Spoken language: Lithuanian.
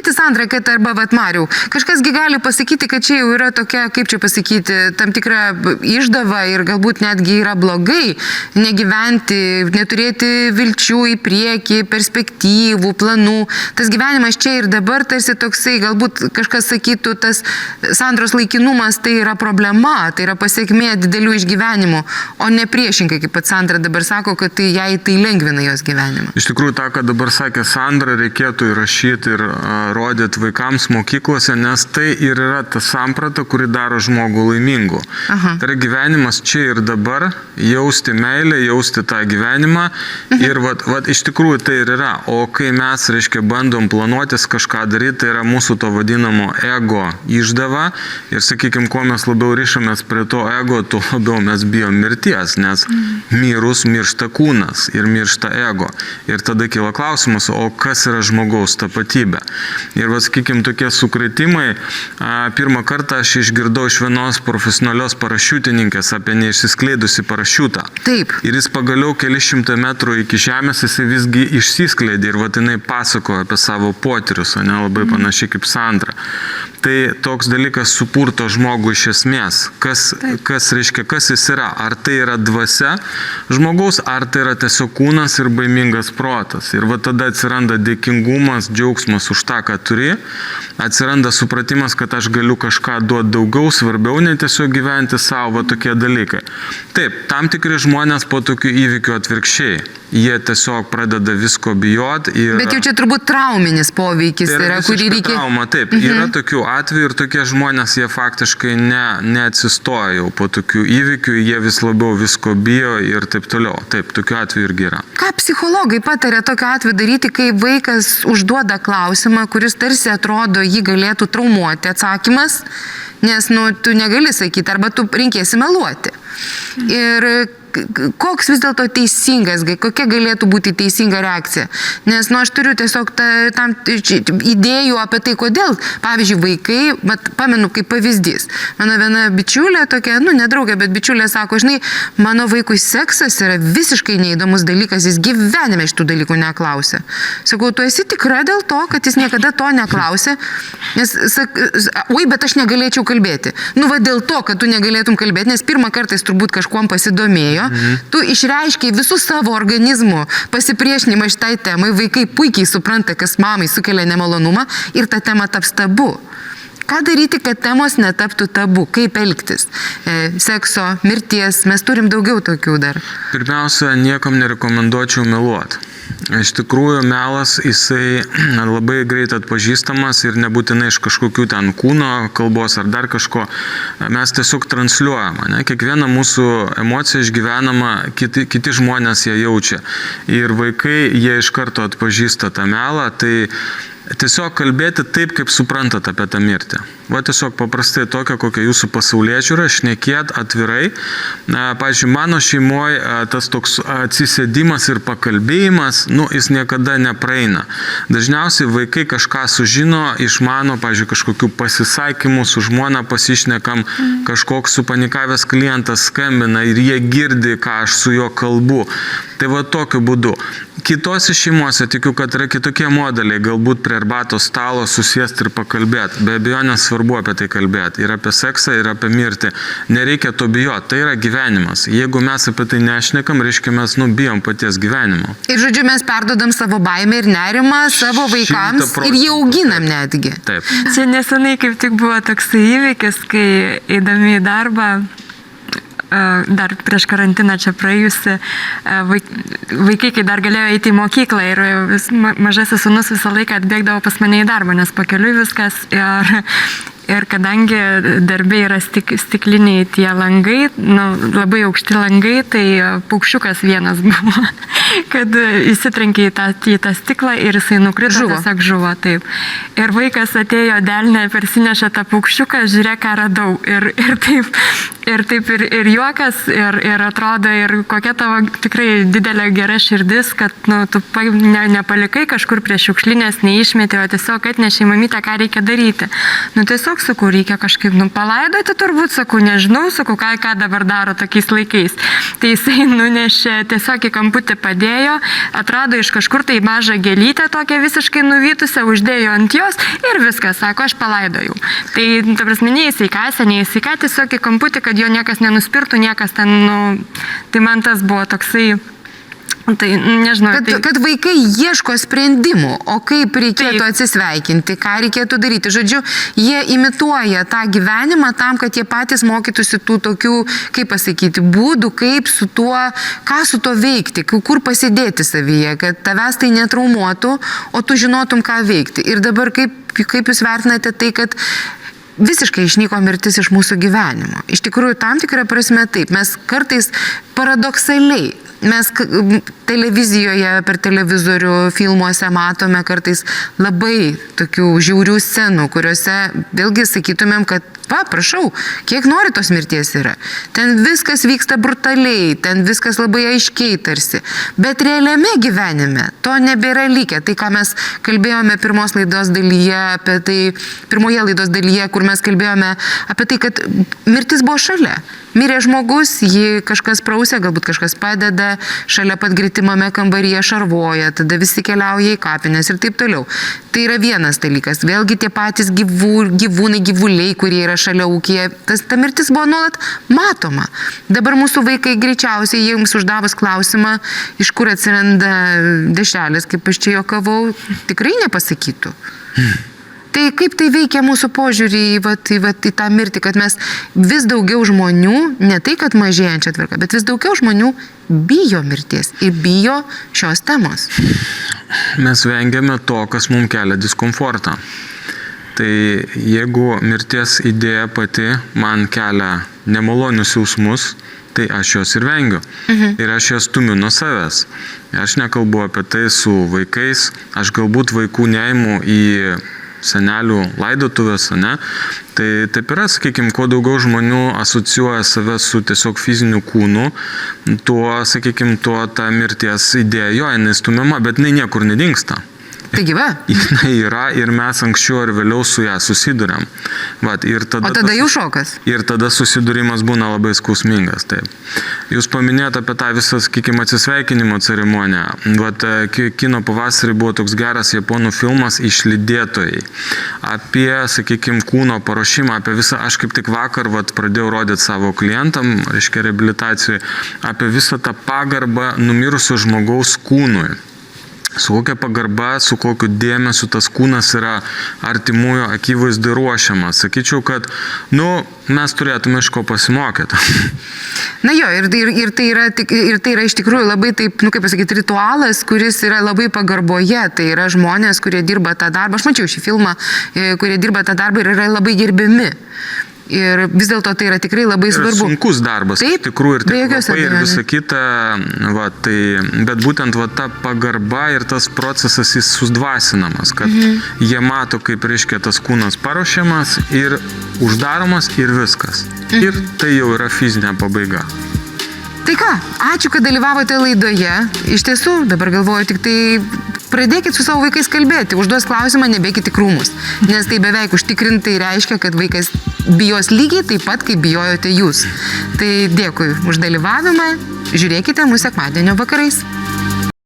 pasakyti, Sandra, kad arba Vatmariau, kažkasgi gali pasakyti, kad čia jau yra tokia, kaip čia pasakyti, tam tikra išdava ir galbūt netgi yra blogai negyventi, neturėti vilčių į priekį, perspektyvų, planų. Tas gyvenimas čia ir dabar tarsi toksai, galbūt kažkas sakytų, tas Sandros laikinumas tai yra problema, tai yra pasiekmė didelių išgyvenimų, o ne priešingai, kaip pat Sandra dabar sako, kad tai jai tai lengvina jos gyvenimą. Iš tikrųjų, tą, kad dabar sakė Sandra, reikėtų įrašyti ir rodyti vaikams mokyklose, nes tai ir yra ta samprata, kuri daro žmogų laimingu. Tai yra gyvenimas čia ir dabar, jausti meilę, jausti tą gyvenimą ir iš tikrųjų tai ir yra. O kai mes, reiškia, bandom planuotis kažką daryti, tai yra mūsų to vadinamo ego išdava ir, sakykime, kuo mes labiau ryšamės prie to ego, tuo labiau mes bijom mirties, nes mirus miršta kūnas ir miršta ego. Ir tada kyla klausimas, o kas yra žmogaus tapatybė? Ir, sakykime, tokie sukretimai, pirmą kartą aš išgirdau iš vienos profesionalios parašiutininkės apie neišsiskleidusi parašiutą. Taip. Ir jis pagaliau keli šimtai metrų iki žemės, jis visgi išsiskleidė ir jinai pasakojo apie savo potyrius, ne, labai panašiai kaip Sandra. Tai toks dalykas supurto žmogų iš esmės. Kas reiškia, kas jis yra? Ar tai yra dvasia žmogaus, ar tai yra tiesiog kūnas ir baimingas protas. Ir tada atsiranda dėkingumas, džiaugsmas už tą, ką turi. Atsiranda supratimas, kad aš galiu kažką duoti daugiau, svarbiau, nei tiesiog gyventi savo, tokie dalykai. Taip, tam tikri žmonės po tokių įvykių atvirkščiai. Jie tiesiog pradeda visko bijoti. Bet jau čia turbūt trauminis poveikis yra, kurį reikia... Trauma, taip. Yra tokių atvejų ir tokie žmonės, jie faktiškai neatsistoja jau po tokių įvykių, jie vis labiau visko bijo ir taip toliau. Taip, tokių atvejų irgi yra. Ką psichologai patarė tokiu atveju daryti, kai vaikas užduoda klausimą, kuris tarsi atrodo jį galėtų traumuoti atsakymas, nes tu negali sakyti, arba tu reikėsi meluoti. Ir koks vis dėlto teisingas, kokia galėtų būti teisinga reakcija? Nes aš turiu tiesiog tam idėjų apie tai, kodėl, pavyzdžiui, vaikai, pamenu kaip pavyzdys. Mano viena bičiulė, tokia, nedraugė, bet bičiulė sako, žinai, mano vaikui seksas yra visiškai neįdomus dalykas, jis gyvenime šitų dalykų neklausė. Sakau, tu esi tikra dėl to, kad jis niekada to neklausė? Nes, oi, bet aš negalėčiau kalbėti. Dėl to, kad tu negalėtum kalbėti, nes pirmą kartą jis turbūt kažkuom pasidomėjo, tu išreiškiai visų savo organizmų pasipriešinimą šitai temai, vaikai puikiai supranta, kas mamai sukelia nemalonumą ir ta tema taps tabu. Ką daryti, kad temos netaptų tabu? Kaip elgtis? Sekso, mirties, mes turim daugiau tokių dar. Pirmiausia, niekam nerekomenduočiau meluoti. Iš tikrųjų, melas, jisai labai greit atpažįstamas ir nebūtinai iš kažkokių ten kūno kalbos ar dar kažko. Mes tiesiog transliuojama. Ne? Kiekviena mūsų emocija išgyvenama, kiti žmonės ją jaučia. Ir vaikai, jie iš karto atpažįsta tą melą, tai tiesiog kalbėti taip, kaip suprantat apie tą mirtį. Tiesiog paprastai tokia, kokia jūsų pasaulėžiūra, šnekėt atvirai. Pavyzdžiui, mano šeimoje tas toks atsisėdimas ir pakalbėjimas, jis niekada nepraeina. Dažniausiai vaikai kažką sužino, išmano, pavyzdžiui, kažkokių pasisakymų, su žmona pasišnekam, kažkoks supanikavęs klientas skambina ir jie girdi, ką aš su juo kalbu. Tai tokiu būdu. Kitose šeimose tikiu, kad yra kitokie modeliai, galbūt prie arbatos stalo susėsti ir pakalbėti. Be abejonės svarbu apie tai kalbėti. Ir apie seksą, ir apie mirtį. Nereikia to bijoti. Tai yra gyvenimas. Jeigu mes apie tai nešnekam, reiškia mes bijom paties gyvenimo. Ir žodžiu, mes perdodam savo baimę ir nerimą savo vaikams ir jį auginam netgi. Taip. Čia nesenai kaip tik buvo toks įvykis, kai eidami į darbą, dar prieš karantiną čia praėjusi, vaikai, kai dar galėjo eiti į mokyklą ir mažasis sūnus visą laiką atbėgdavo pas mane į darbą, nes pakeliui viskas ir kadangi darbė yra stikliniai tie langai, labai aukšti langai, tai paukščiukas vienas buvo, kad įsitrenkė į tą stiklą ir jisai nukrito, tiesiog žuvo. Taip. Ir vaikas atėjo delnę, persinešė tą paukščiuką, žiūrėk, ką radau. Ir juokas, ir atrodo, ir kokia tavo tikrai didelė gera širdis, kad tu nepalikai kažkur prie šiukšlinės, neišmetė, o tiesiog atnešė mamytę, ką reikia daryti. Tiesiog tiesiog, sakau, reikia kažkaip, palaidoti turbūt, sakau, nežinau, sakau, ką dabar daro tokiais laikais. Tai jisai nunešė, tiesiog į kamputį padėjo, atrado iš kažkur tai mažą gėlytę tokią visiškai nuvytusią, uždėjo ant jos ir viskas, sako, aš palaidojau. Tai, ta prasme, neįsikasė, tiesiog į kamputį, kad jo niekas nenuspirtų, niekas ten, tai man tas buvo toksai. Tai nežinau. Kad vaikai ieško sprendimų, o kaip reikėtų atsisveikinti, ką reikėtų daryti. Žodžiu, jie imituoja tą gyvenimą tam, kad jie patys mokytųsi tų tokių, kaip pasakyti, būdų, kaip su tuo, ką su tuo veikti, kur pasidėti savyje, kad tavęs tai netraumuotų, o tu žinotum, ką veikti. Ir dabar kaip jūs vertinate tai, kad visiškai išnyko mirtis iš mūsų gyvenimo. Iš tikrųjų, tam tikrą prasme taip. Mes kartais paradoksaliai, mes televizijoje, per televizorių, filmuose matome kartais labai tokių žiaurių scenų, kuriuose vėlgi sakytumėm, kad prašau, kiek nori tos mirties yra. Ten viskas vyksta brutaliai, ten viskas labai aiškiai tarsi. Bet realiame gyvenime to nebėra likę. Tai, ką mes kalbėjome pirmoje laidos dalyje, kur mes kalbėjome apie tai, kad mirtis buvo šalia. Mirė žmogus, jį kažkas prausė, galbūt kažkas padeda, šalia pat gritimame kambaryje šarvoja, tada visi keliauja į kapines ir taip toliau. Tai yra vienas dalykas. Vėlgi tie patys gyvūnai, gyvuliai, kurie yra šalia ūkyje, ta mirtis buvo nuolat matoma. Dabar mūsų vaikai greičiausiai, jiems uždavus klausimą, iš kur atsiranda dešrelės, kaip aš čia juokavau, tikrai nepasakytų. Tai kaip tai veikia mūsų požiūrį į tą mirtį, kad mes vis daugiau žmonių, ne tai, kad mažėjančią tvarką, bet vis daugiau žmonių bijo mirties ir bijo šios temos. Mes vengiame to, kas mums kelia diskomfortą. Tai jeigu mirties idėja pati man kelia nemalonius jausmus, tai aš jos ir vengiu. Ir aš jas stumiu nuo savęs. Aš nekalbu apie tai su vaikais, aš galbūt vaikų neimu į senelių laidotuvės, ne? Tai taip yra, sakykime, kuo daugiau žmonių asocijuoja save su tiesiog fiziniu kūnu, tuo, sakykime, ta mirties idėja, jinai stumiama, bet jinai niekur nedingsta. Tai gyva. Jinai yra ir mes anksčiau ar vėliau su ją susiduriam. O tada jau šokas. Ir tada susidūrimas būna labai skausmingas. Taip. Jūs paminėjote apie tą visą, sakykime, atsisveikinimo ceremoniją. Kino pavasarį buvo toks geras japonų filmas Išlydėtojai. Apie, sakykime, kūno paruošimą, apie visą, aš kaip tik vakar pradėjau rodyti savo klientam, reiškia reabilitacijai, apie visą tą pagarbą numirusio žmogaus kūnui. Su kokia pagarba, su kokiu dėmesiu tas kūnas yra artimųjų akivaizdai ruošiamas. Sakyčiau, kad, mes turėtume iš ko pasimokyti. Na jo, ir tai yra iš tikrųjų labai taip, kaip pasakyti, ritualas, kuris yra labai pagarboje. Tai yra žmonės, kurie dirba tą darbą. Aš mačiau šį filmą, kurie dirba tą darbą ir yra labai gerbiami. Ir vis dėlto tai yra tikrai labai svarbu. Sunkus darbas, iš tikrųjų, ir taip ir visa kita, bet būtent ta pagarba ir tas procesas jis susdvasinamas, kad jie mato, kaip reiškia tas kūnas paruošiamas ir uždaromas ir viskas. Ir tai jau yra fizinė pabaiga. Tai ką, ačiū, kad dalyvavote laidoje. Iš tiesų, dabar galvoju, tik tai pradėkit su savo vaikais kalbėti, užduos klausimą, nebėkit į krūmus. Nes tai beveik užtikrintai reiškia, kad vaikas bijos lygiai taip pat, kaip bijojote jūs. Tai dėkui už dalyvavimą, žiūrėkite mūsų sekmadienio vakarais.